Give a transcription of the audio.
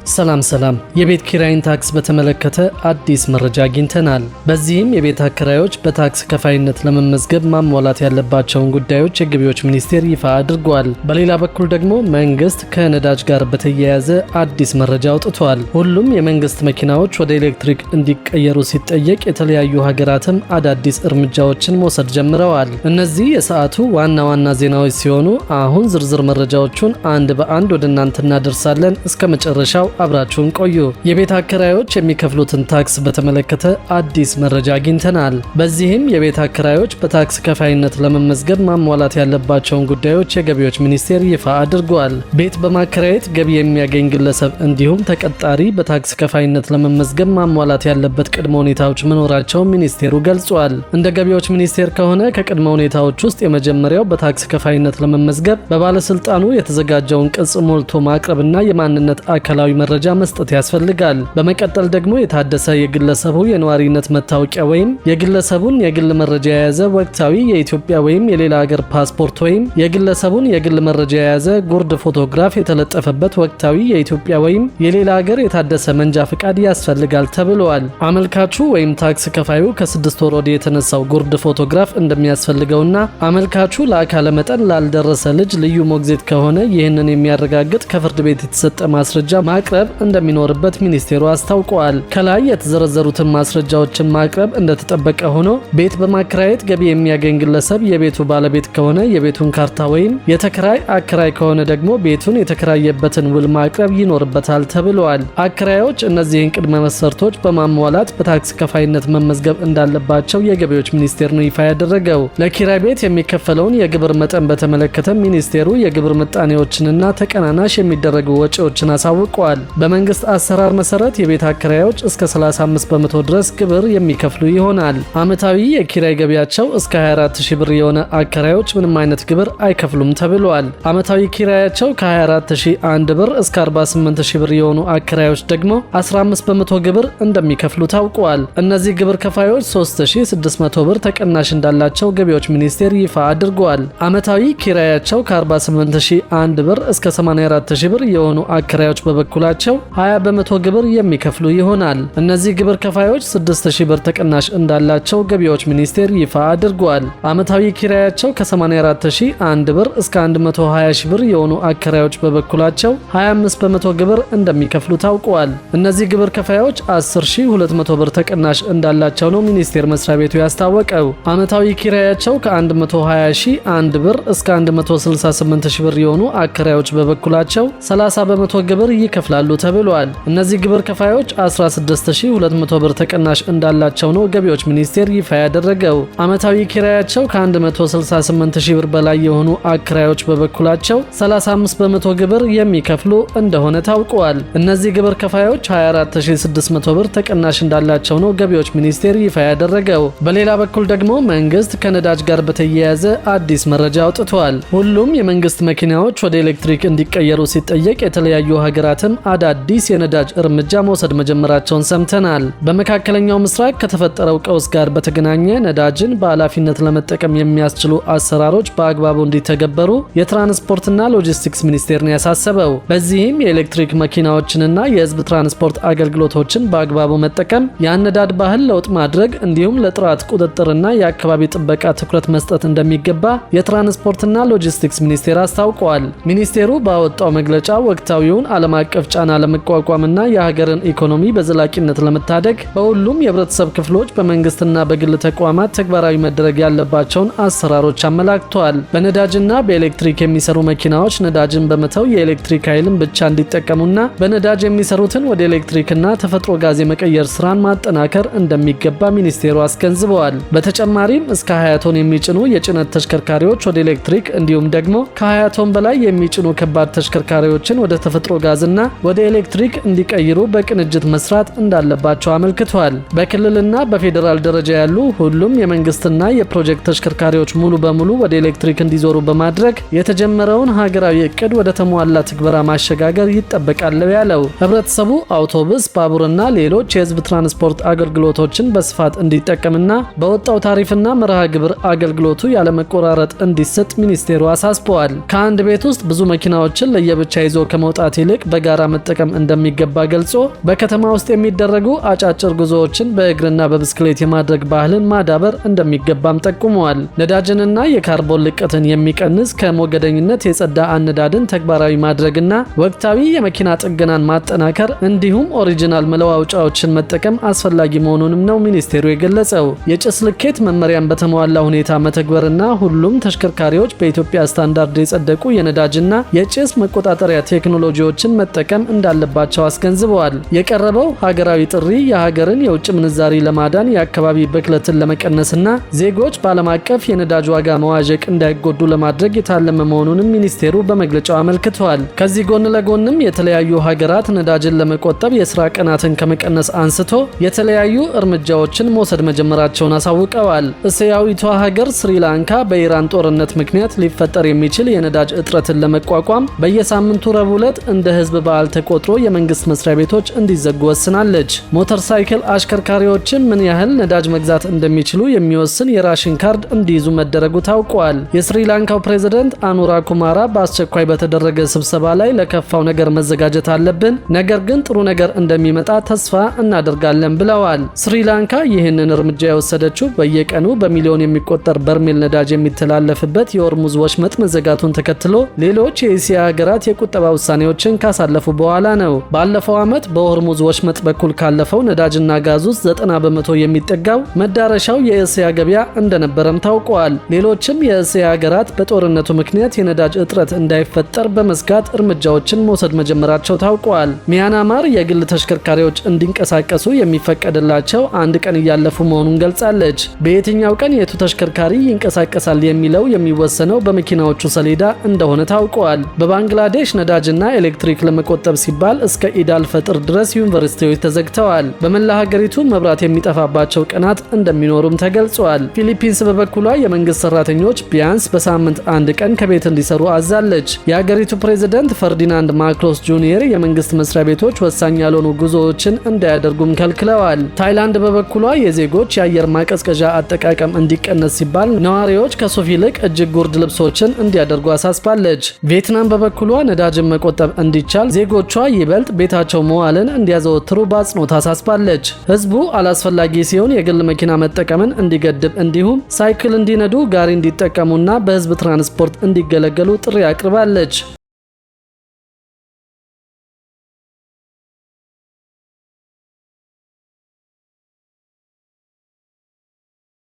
ሰላም የቤት ኪራይን ታክስ በተመለከተ አዲስ መረጃ አግኝተናል። በዚህም የቤት አከራዮች በታክስ ከፋይነት ለመመዝገብ ማሟላት ያለባቸውን ጉዳዮች የገቢዎች ሚኒስቴር ይፋ አድርጓል። በሌላ በኩል ደግሞ መንግስት ከነዳጅ ጋር በተያያዘ አዲስ መረጃ አውጥቷል። ሁሉም የመንግስት መኪናዎች ወደ ኤሌክትሪክ እንዲቀየሩ ሲጠየቅ የተለያዩ ሀገራትም አዳዲስ እርምጃዎችን መውሰድ ጀምረዋል። እነዚህ የሰዓቱ ዋና ዋና ዜናዎች ሲሆኑ አሁን ዝርዝር መረጃዎቹን አንድ በአንድ ወደ እናንተ እናደርሳለን። እስከ መጨረሻው አብራችሁን ቆዩ። የቤት አከራዮች የሚከፍሉትን ታክስ በተመለከተ አዲስ መረጃ አግኝተናል። በዚህም የቤት አከራዮች በታክስ ከፋይነት ለመመዝገብ ማሟላት ያለባቸውን ጉዳዮች የገቢዎች ሚኒስቴር ይፋ አድርጓል። ቤት በማከራየት ገቢ የሚያገኝ ግለሰብ እንዲሁም ተቀጣሪ በታክስ ከፋይነት ለመመዝገብ ማሟላት ያለበት ቅድመ ሁኔታዎች መኖራቸውን ሚኒስቴሩ ገልጿል። እንደ ገቢዎች ሚኒስቴር ከሆነ ከቅድመ ሁኔታዎች ውስጥ የመጀመሪያው በታክስ ከፋይነት ለመመዝገብ በባለስልጣኑ የተዘጋጀውን ቅጽ ሞልቶ ማቅረብና የማንነት አካላዊ መረጃ መስጠት ያስፈልጋል። በመቀጠል ደግሞ የታደሰ የግለሰቡ የነዋሪነት መታወቂያ ወይም የግለሰቡን የግል መረጃ የያዘ ወቅታዊ የኢትዮጵያ ወይም የሌላ ሀገር ፓስፖርት ወይም የግለሰቡን የግል መረጃ የያዘ ጉርድ ፎቶግራፍ የተለጠፈበት ወቅታዊ የኢትዮጵያ ወይም የሌላ ሀገር የታደሰ መንጃ ፍቃድ ያስፈልጋል ተብሏል። አመልካቹ ወይም ታክስ ከፋዩ ከ6 ወር ወዲህ የተነሳው ጉርድ ፎቶግራፍ እንደሚያስፈልገውና አመልካቹ ለአካለ መጠን ላልደረሰ ልጅ ልዩ ሞግዚት ከሆነ ይህንን የሚያረጋግጥ ከፍርድ ቤት የተሰጠ ማስረጃ ማቅረብ እንደሚኖርበት ሚኒስቴሩ አስታውቋል። ከላይ የተዘረዘሩትን ማስረጃዎችን ማቅረብ እንደተጠበቀ ሆኖ ቤት በማከራየት ገቢ የሚያገኝ ግለሰብ የቤቱ ባለቤት ከሆነ የቤቱን ካርታ ወይም የተከራይ አከራይ ከሆነ ደግሞ ቤቱን የተከራየበትን ውል ማቅረብ ይኖርበታል ተብሏል። አከራዮች እነዚህን ቅድመ መስፈርቶች በማሟላት በታክስ ከፋይነት መመዝገብ እንዳለባቸው የገቢዎች ሚኒስቴር ነው ይፋ ያደረገው። ለኪራይ ቤት የሚከፈለውን የግብር መጠን በተመለከተ ሚኒስቴሩ የግብር ምጣኔዎችንና ተቀናናሽ የሚደረጉ ወጪዎችን አሳውቋል። በመንግስት አሰራር መሰረት የቤት አከራዮች እስከ 35 በመቶ ድረስ ግብር የሚከፍሉ ይሆናል። አመታዊ የኪራይ ገቢያቸው እስከ 24000 ብር የሆነ አከራዮች ምንም አይነት ግብር አይከፍሉም ተብሏል። አመታዊ ኪራያቸው ከ24001 ብር እስከ 48000 ብር የሆኑ አከራዮች ደግሞ 15 በመቶ ግብር እንደሚከፍሉ ታውቋል። እነዚህ ግብር ከፋዮች 3600 ብር ተቀናሽ እንዳላቸው ገቢዎች ሚኒስቴር ይፋ አድርጓል። አመታዊ ኪራያቸው ከ48001 ብር እስከ 84000 ብር የሆኑ አከራዮች በበኩላቸው 20 በመቶ ግብር የሚከፍሉ ይሆናል። እነዚህ ግብር ከፋዮች 6000 ብር ተቀናሽ እንዳላቸው ገቢዎች ሚኒስቴር ይፋ አድርጓል። አመታዊ ኪራያቸው ከ84001 ብር እስከ 120000 ብር የሆኑ አከራዮች በበኩላቸው 25 በመቶ ግብር እንደሚከፍሉ ታውቋል። እነዚህ ግብር ከፋዮች 10200 ብር ተቀናሽ እንዳላቸው ነው ሚኒስቴር መስሪያ ቤቱ ያስታወቀው። አመታዊ ኪራያቸው ከ120001 ብር እስከ 168000 ብር የሆኑ አከራዮች በበኩላቸው 30 በመቶ ግብር ይከፍላሉ ተብሏል። እነዚህ ግብር ከፋዮች 16200 ብር ተቀናሽ እንዳላቸው ነው ገቢዎች ሚኒስቴር ይፋ ያደረገው። አመታዊ ኪራያቸው ከ168000 ብር በላይ የሆኑ አከራዮች በበኩላቸው 35 በመቶ ግብር የሚከፍሉ እንደሆነ ታውቋል። እነዚህ ግብር ከፋዮች 24600 ብር ተቀናሽ እንዳላቸው ነው ገቢዎች ሚኒስቴር ይፋ ያደረገው። በሌላ በኩል ደግሞ መንግስት ከነዳጅ ጋር በተያያዘ አዲስ መረጃ አውጥቷል። ሁሉም የመንግስት መኪናዎች ወደ ኤሌክትሪክ እንዲቀየሩ ሲጠየቅ የተለያዩ ሀገራትም አዳዲስ የነዳጅ እርምጃ መውሰድ መጀመራቸውን ሰምተናል። በመካከለኛው ምስራቅ ከተፈጠረው ቀውስ ጋር በተገናኘ ነዳጅን በኃላፊነት ለመጠቀም የሚያስችሉ አሰራሮች በአግባቡ እንዲተገበሩ የትራንስፖርትና ሎጂስቲክስ ሚኒስቴር ነው ያሳሰበው። በዚህም የኤሌክትሪክ መኪናዎችንና የህዝብ ትራንስፖርት አገልግሎቶችን በአግባቡ መጠቀም፣ የአነዳድ ባህል ለውጥ ማድረግ እንዲሁም ለጥራት ቁጥጥርና የአካባቢ ጥበቃ ትኩረት መስጠት እንደሚገባ የትራንስፖርትና ሎጂስቲክስ ሚኒስቴር አስታውቋል። ሚኒስቴሩ ባወጣው መግለጫ ወቅታዊውን ዓለም አቀፍ ጫና ለመቋቋምና የሀገርን ኢኮኖሚ በዘላቂነት ለመታደግ በሁሉም የህብረተሰብ ክፍሎች በመንግስትና በግል ተቋማት ተግባራዊ መደረግ ያለባቸውን አሰራሮች አመላክቷል። በነዳጅና በኤሌክትሪክ የሚሰሩ መኪናዎች ነዳጅን በመተው የኤሌክትሪክ ኃይልን ብቻ እንዲጠቀሙና በነዳጅ የሚሰሩትን ወደ ኤሌክትሪክና ተፈጥሮ ጋዝ የመቀየር ስራን ማጠናከር እንደሚገባ ሚኒስቴሩ አስገንዝበዋል። በተጨማሪም እስከ 20 ቶን የሚጭኑ የጭነት ተሽከርካሪዎች ወደ ኤሌክትሪክ እንዲሁም ደግሞ ከ20 ቶን በላይ የሚጭኑ ከባድ ተሽከርካሪዎችን ወደ ተፈጥሮ ጋዝና ወደ ኤሌክትሪክ እንዲቀይሩ በቅንጅት መስራት እንዳለባቸው አመልክቷል። በክልልና በፌዴራል ደረጃ ያሉ ሁሉም የመንግስትና የፕሮጀክት ተሽከርካሪዎች ሙሉ በሙሉ ወደ ኤሌክትሪክ እንዲዞሩ በማድረግ የተጀመረውን ሀገራዊ እቅድ ወደ ተሟላ ትግበራ ማሸጋገር ይጠበቃል ያለው ህብረተሰቡ አውቶቡስ፣ ባቡርና ሌሎች የህዝብ ትራንስፖርት አገልግሎቶችን በስፋት እንዲጠቀምና በወጣው ታሪፍና መርሃ ግብር አገልግሎቱ ያለመቆራረጥ እንዲሰጥ ሚኒስቴሩ አሳስበዋል። ከአንድ ቤት ውስጥ ብዙ መኪናዎችን ለየብቻ ይዞ ከመውጣት ይልቅ በጋራ መጠቀም እንደሚገባ ገልጾ በከተማ ውስጥ የሚደረጉ አጫጭር ጉዞዎችን በእግርና በብስክሌት የማድረግ ባህልን ማዳበር እንደሚገባም ጠቁመዋል። ነዳጅንና የካርቦን ልቀትን የሚቀንስ ከሞገደኝነት የጸዳ አነዳድን ተግባራዊ ማድረግና ወቅታዊ የመኪና ጥገናን ማጠናከር እንዲሁም ኦሪጂናል መለዋወጫዎችን መጠቀም አስፈላጊ መሆኑንም ነው ሚኒስቴሩ የገለጸው። የጭስ ልኬት መመሪያን በተሟላ ሁኔታ መተግበርና ሁሉም ተሽከርካሪዎች በኢትዮጵያ ስታንዳርድ የጸደቁ የነዳጅና የጭስ መቆጣጠሪያ ቴክኖሎጂዎችን መጠቀም እንዳለባቸው አስገንዝበዋል። የቀረበው ሀገራዊ ጥሪ የሀገርን የውጭ ምንዛሪ ለማዳን የአካባቢ ብክለትን ለመቀነስና ዜጎች በዓለም አቀፍ የነዳጅ ዋጋ መዋዠቅ እንዳይጎዱ ለማድረግ የታለመ መሆኑንም ሚኒስቴሩ በመግለጫው አመልክተዋል። ከዚህ ጎን ለጎንም የተለያዩ ሀገራት ነዳጅን ለመቆጠብ የስራ ቀናትን ከመቀነስ አንስቶ የተለያዩ እርምጃዎችን መውሰድ መጀመራቸውን አሳውቀዋል። እስያዊቷ ሀገር ስሪላንካ በኢራን ጦርነት ምክንያት ሊፈጠር የሚችል የነዳጅ እጥረትን ለመቋቋም በየሳምንቱ ረቡዕ ዕለት እንደ ህዝብ በዓል ተቆጥሮ የመንግስት መስሪያ ቤቶች እንዲዘጉ ወስናለች። ሞተር ሳይክል አሽከርካሪዎችን ምን ያህል ነዳጅ መግዛት እንደሚችሉ የሚወስን የራሽን ካርድ እንዲይዙ መደረጉ ታውቋል። የስሪላንካው ፕሬዝዳንት አኑራ ኩማራ በአስቸኳይ በተደረገ ስብሰባ ላይ ለከፋው ነገር መዘጋጀት አለብን፣ ነገር ግን ጥሩ ነገር እንደሚመጣ ተስፋ እናደርጋለን ብለዋል። ስሪላንካ ይህንን እርምጃ የወሰደችው በየቀኑ በሚሊዮን የሚቆጠር በርሜል ነዳጅ የሚተላለፍበት የሆርሙዝ ወሽመጥ መዘጋቱን ተከትሎ ሌሎች የእስያ ሀገራት የቁጠባ ውሳኔዎችን ካሳለፉ በኋላ ነው። ባለፈው ዓመት በሆርሙዝ ወሽመጥ በኩል ካለፈው ነዳጅና ጋዝ ውስጥ 90 በመቶ የሚጠጋው መዳረሻው የእስያ ገበያ እንደነበረም ታውቋል። ሌሎችም የእስያ ሀገራት በጦርነቱ ምክንያት የነዳጅ እጥረት እንዳይፈጠር በመስጋት እርምጃዎችን መውሰድ መጀመራቸው ታውቋል። ሚያንማር የግል ተሽከርካሪዎች እንዲንቀሳቀሱ የሚፈቀድላቸው አንድ ቀን እያለፉ መሆኑን ገልጻለች። በየትኛው ቀን የቱ ተሽከርካሪ ይንቀሳቀሳል የሚለው የሚወሰነው በመኪናዎቹ ሰሌዳ እንደሆነ ታውቋል። በባንግላዴሽ ነዳጅና ኤሌክትሪክ ለመቆጠብ ሲባል እስከ ኢዳል ፈጥር ድረስ ዩኒቨርሲቲዎች ተዘግተዋል። በመላ ሀገሪቱ መብራት የሚጠፋባቸው ቀናት እንደሚኖሩም ተገልጿል። ፊሊፒንስ በበኩሏ የመንግስት ሰራተኞች ቢያንስ በሳምንት አንድ ቀን ከቤት እንዲሰሩ አዛለች። የሀገሪቱ ፕሬዝዳንት ፈርዲናንድ ማርኮስ ጁኒየር የመንግስት መስሪያ ቤቶች ወሳኝ ያልሆኑ ጉዞዎችን እንዳያደርጉም ከልክለዋል። ታይላንድ በበኩሏ የዜጎች የአየር ማቀዝቀዣ አጠቃቀም እንዲቀነስ ሲባል ነዋሪዎች ከሱፍ ይልቅ እጅግ ጉርድ ልብሶችን እንዲያደርጉ አሳስባለች። ቪየትናም በበኩሏ ነዳጅን መቆጠብ እንዲቻል ዜጎቿ ይበልጥ ቤታቸው መዋልን እንዲያዘወትሩ በአጽንኦት አሳስባለች። ህዝቡ አላስፈላጊ ሲሆን የግል መኪና መጠቀምን እንዲገድብ እንዲሁም ሳይክል እንዲነዱ ጋሪ እንዲጠቀሙና በህዝብ ትራንስፖርት እንዲገለገሉ ጥሪ አቅርባለች።